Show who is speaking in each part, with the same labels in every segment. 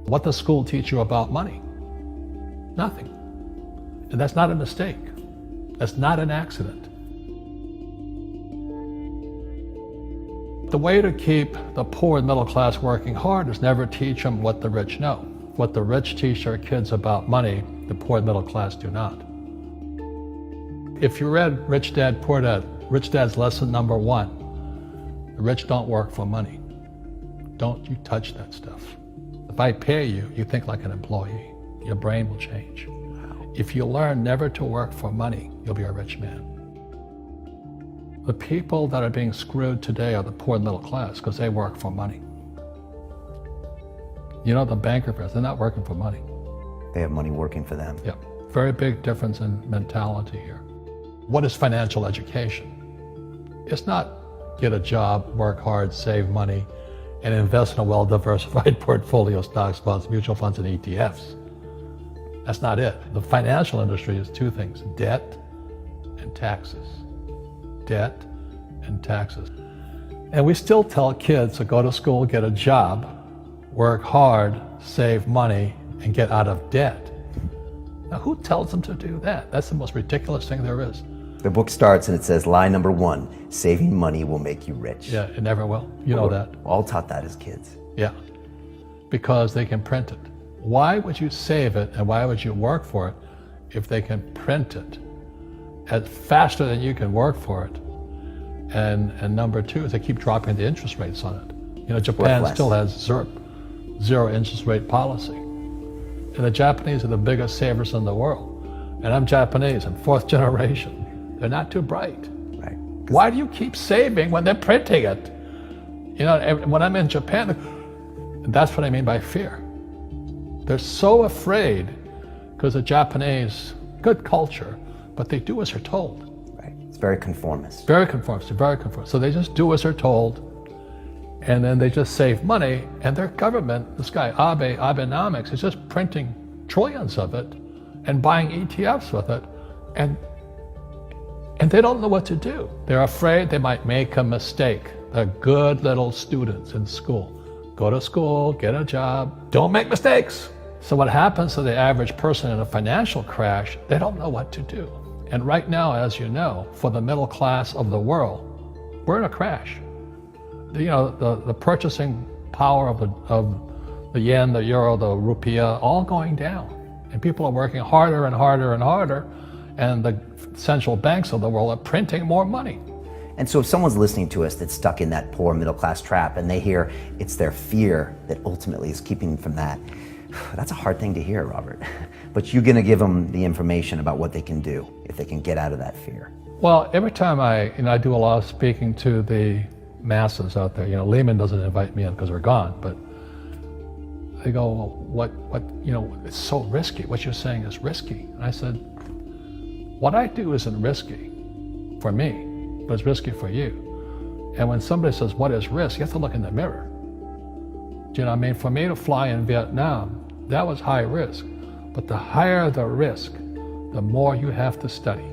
Speaker 1: What does school teach you about money? Nothing. And that's not a mistake. That's not an accident. The way to keep the poor and middle class working hard is never teach them what the rich know. What the rich teach their kids about money, the poor and middle class do not. If you read Rich Dad, Poor Dad, Rich Dad's lesson number 1, the rich don't work for money. Don't you touch that stuff. If I pay you, you think like an employee. Your brain will change. If you learn never to work for money, you'll be a rich man. The people that are being screwed today are the poor and middle class because they work for money. You know, the banker friends, they're not working for money.
Speaker 2: They have money working for them.
Speaker 1: Yeah, very big difference in mentality here. What is financial education? It's not get a job, work hard, save money, and invest in a well-diversified portfolio of stocks, bonds, mutual funds, and ETFs. That's not it. The financial industry is 2 things, debt and taxes. Debt and taxes. And we still tell kids to go to school, get a job, work hard, save money, and get out of debt. Now, who tells them to do that? That's the most ridiculous thing there is.
Speaker 2: The book starts and it says, lie number 1, saving money will make you rich.
Speaker 1: Yeah, it never will. You know that.
Speaker 2: All taught that as kids.
Speaker 1: Yeah, because they can print it. Why would you save it and why would you work for it if they can print it faster than you can work for it? And number 2 is they keep dropping the interest rates on it. You know, Japan still has zero interest rate policy. And the Japanese are the biggest savers in the world. And I'm Japanese, I'm 4th generation. They're not too bright.
Speaker 2: Right.
Speaker 1: Why do you keep saving when they're printing it? You know, when I'm in Japan, that's what I mean by fear. They're so afraid because the Japanese, good culture, but they do as they're told.
Speaker 2: Right. It's very conformist.
Speaker 1: Very conformist, very conformist. So they just do as they're told, and then they just save money, and their government, this guy Abenomics, is just printing trillions of it and buying ETFs with it, and they don't know what to do. They're afraid they might make a mistake. They're good little students in school. Go to school, get a job, don't make mistakes. So what happens to the average person in a financial crash, they don't know what to do. And right now, as you know, for the middle class of the world, we're in a crash. You know, the purchasing power of the yen, the euro, the rupiah, all going down. And people are working harder and harder and harder, and the central banks of the world are printing more money.
Speaker 2: And so if someone's listening to us that's stuck in that poor middle class trap and they hear it's their fear that ultimately is keeping them from that, that's a hard thing to hear, Robert. But you're gonna give them the information about what they can do if they can get out of that fear.
Speaker 1: Well, every time I do a lot of speaking to the masses out there, you know, Lehman doesn't invite me in because they're gone, but they go, well, what, you know, it's so risky. What you're saying is risky. And I said, what I do isn't risky for me, but it's risky for you. And when somebody says, what is risk? You have to look in the mirror. Do you know what I mean? For me to fly in Vietnam, that was high risk. But the higher the risk, the more you have to study.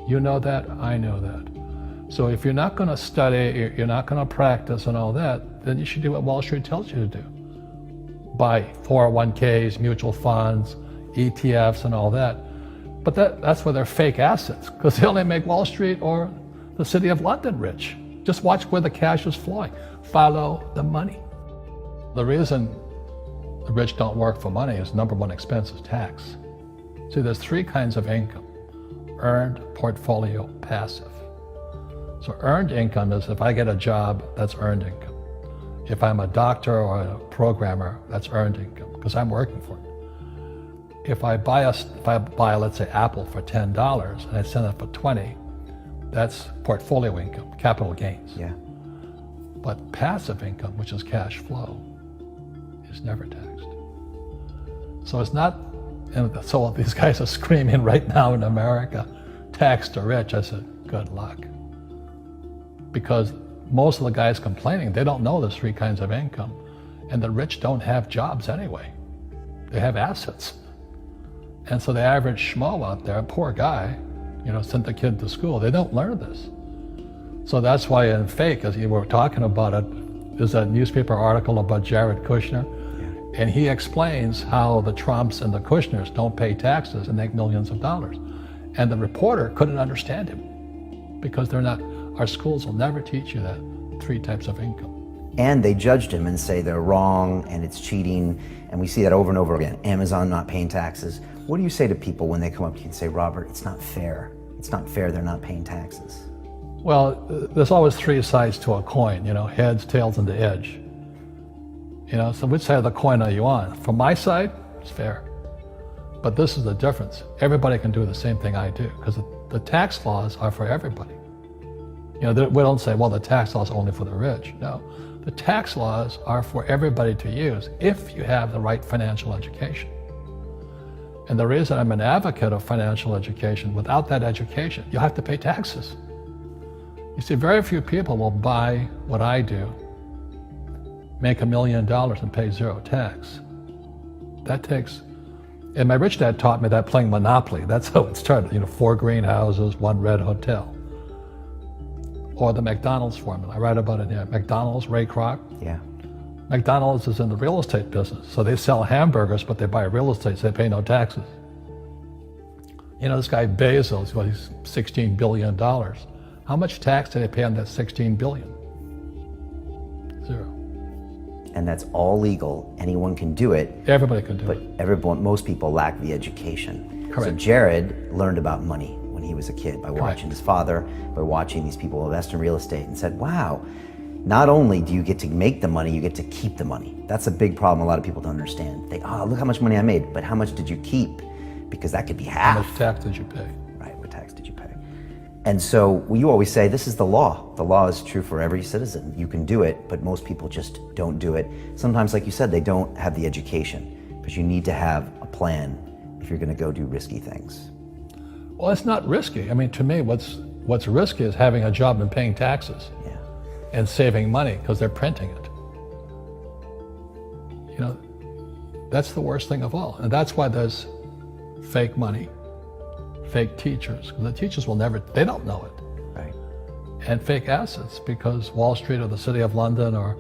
Speaker 1: You know that, I know that. So if you're not gonna study, you're not gonna practice and all that, then you should do what Wall Street tells you to do. Buy 401ks, mutual funds, ETFs and all that. But that's where they're fake assets, because they only make Wall Street or the City of London rich. Just watch where the cash is flowing. Follow the money. The reason the rich don't work for money is number 1 expense is tax. See, there's 3 kinds of income: earned, portfolio, passive. So earned income is if I get a job, that's earned income. If I'm a doctor or a programmer, that's earned income, because I'm working for it. If I buy, let's say, Apple for $10 and I sell it for $20, that's portfolio income, capital gains.
Speaker 2: Yeah.
Speaker 1: But passive income, which is cash flow, is never taxed. So it's not, and so these guys are screaming right now in America, tax the rich. I said, good luck. Because most of the guys complaining, they don't know there's 3 kinds of income. And the rich don't have jobs anyway. They have assets. And so the average schmo out there, poor guy, you know, sent the kid to school, they don't learn this. So that's why in Fake, as you were talking about it, there's a newspaper article about Jared Kushner. And he explains how the Trumps and the Kushners don't pay taxes and make millions of dollars. And the reporter couldn't understand him because our schools will never teach you that 3 types of income.
Speaker 2: And they judged him and say they're wrong and it's cheating. And we see that over and over again. Amazon not paying taxes. What do you say to people when they come up to you and say, Robert, it's not fair. It's not fair they're not paying taxes.
Speaker 1: Well, there's always 3 sides to a coin, heads, tails, and the edge. So which side of the coin are you on? From my side, it's fair. But this is the difference. Everybody can do the same thing I do because the tax laws are for everybody. We don't say, well, the tax laws are only for the rich. No, the tax laws are for everybody to use if you have the right financial education. And the reason I'm an advocate of financial education, without that education, you'll have to pay taxes. You see, very few people will buy what I do, make $1 million and pay 0 tax. And my rich dad taught me that playing Monopoly. That's how it started, 4 greenhouses, 1 red hotel. Or the McDonald's formula, I write about it here. McDonald's, Ray Kroc.
Speaker 2: Yeah.
Speaker 1: McDonald's is in the real estate business. So they sell hamburgers, but they buy real estate, so they pay no taxes. This guy Bezos, he's $16 billion. How much tax did they pay on that $16 billion? 0.
Speaker 2: And that's all legal. Anyone can do it.
Speaker 1: Everybody can do it.
Speaker 2: But most people lack the education.
Speaker 1: Correct.
Speaker 2: So Jared learned about money when he was a kid by watching his father, by watching these people invest in real estate, and said, wow, not only do you get to make the money, you get to keep the money. That's a big problem a lot of people don't understand. Look how much money I made, but how much did you keep? Because that could be half.
Speaker 1: How much tax did you pay?
Speaker 2: Right, what tax did you pay? And so you always say, this is the law. The law is true for every citizen. You can do it, but most people just don't do it. Sometimes, like you said, they don't have the education, but you need to have a plan if you're gonna go do risky things.
Speaker 1: Well, it's not risky. To me, what's risky is having a job and paying taxes.
Speaker 2: Yeah.
Speaker 1: And saving money because they're printing it. That's the worst thing of all. And that's why there's fake money, fake teachers. The teachers they don't know it.
Speaker 2: Right.
Speaker 1: And fake assets because Wall Street or the City of London or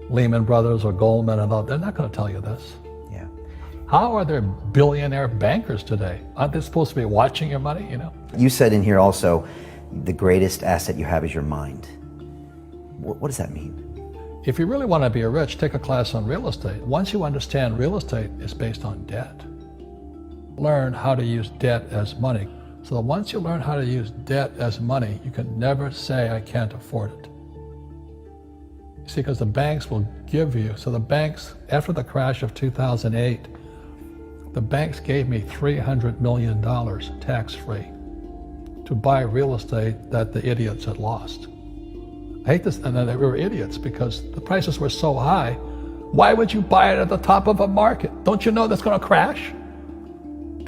Speaker 1: Lehman Brothers or Goldman and all, they're not going to tell you this.
Speaker 2: Yeah.
Speaker 1: How are there billionaire bankers today? Aren't they supposed to be watching your money,
Speaker 2: You said in here also, the greatest asset you have is your mind. What does that mean?
Speaker 1: If you really want to be rich, take a class on real estate. Once you understand real estate is based on debt, learn how to use debt as money. So that once you learn how to use debt as money, you can never say, I can't afford it. You see, because the banks will give you, so the banks, after the crash of 2008, the banks gave me $300 million tax-free to buy real estate that the idiots had lost. I hate this, and they were idiots because the prices were so high. Why would you buy it at the top of a market? Don't you know that's going to crash?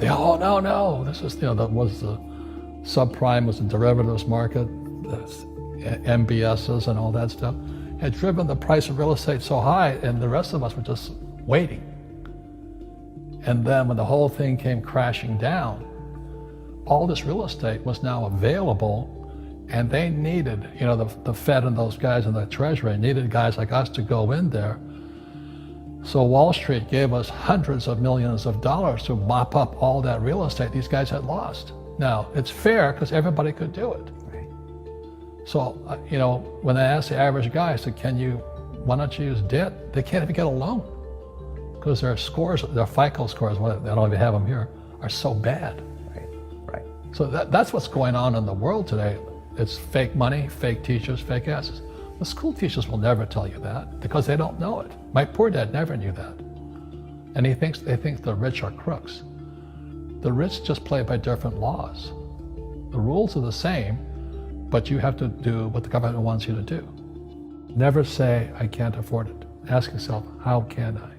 Speaker 1: No. This is, that was the subprime, was the derivatives market, the MBSs and all that stuff. Had driven the price of real estate so high, and the rest of us were just waiting. And then when the whole thing came crashing down, all this real estate was now available. And they needed, the Fed and those guys in the Treasury needed guys like us to go in there. So Wall Street gave us hundreds of millions of dollars to mop up all that real estate these guys had lost. Now, it's fair because everybody could do it.
Speaker 2: Right.
Speaker 1: So, when I asked the average guy, I said, why don't you use debt? They can't even get a loan because their scores, their FICO scores, I don't even have them here, are so bad.
Speaker 2: Right.
Speaker 1: So that's what's going on in the world today. It's fake money, fake teachers, fake assets. The school teachers will never tell you that because they don't know it. My poor dad never knew that. And they think the rich are crooks. The rich just play by different laws. The rules are the same, but you have to do what the government wants you to do. Never say, I can't afford it. Ask yourself, how can I?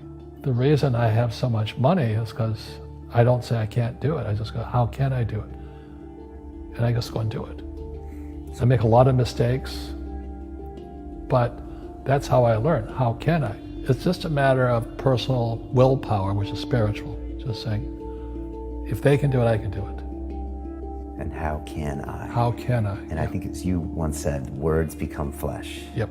Speaker 1: The reason I have so much money is because I don't say I can't do it. I just go, how can I do it? And I just go and do it. I make a lot of mistakes, but that's how I learn. How can I? It's just a matter of personal willpower, which is spiritual. Just saying, if they can do it, I can do it.
Speaker 2: And how can I?
Speaker 1: How can I?
Speaker 2: And I think as you once said, words become flesh.
Speaker 1: Yep.